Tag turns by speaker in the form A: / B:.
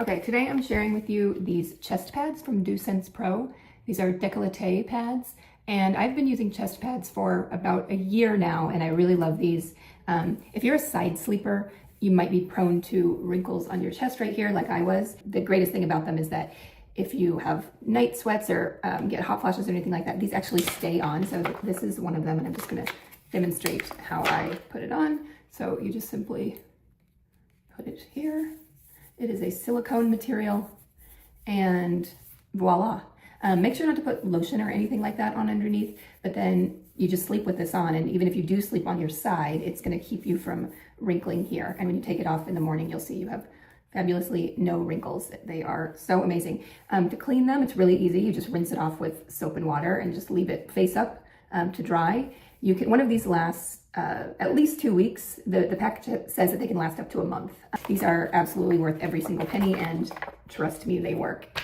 A: Okay, today I'm sharing with you these chest pads from DoSensePro. These are décolleté pads, and I've been using chest pads for about a year now, and I really love these. If you're a side sleeper, you might be prone to wrinkles on your chest right here like I was. The greatest thing about them is that if you have night sweats or get hot flashes or anything like that, these actually stay on. So this is one of them, and I'm just gonna demonstrate how I put it on. So you just simply put it here. It is a silicone material, and voila. Make sure not to put lotion or anything like that on underneath, but then you just sleep with this on, and even if you do sleep on your side, it's gonna keep you from wrinkling here. And when you take it off in the morning, you'll see you have fabulously no wrinkles. They are so amazing. To clean them, it's really easy. You just rinse it off with soap and water and just leave it face up to dry. You can, one of these lasts at least 2 weeks. The package says that they can last up to a month. These are absolutely worth every single penny, and trust me, they work.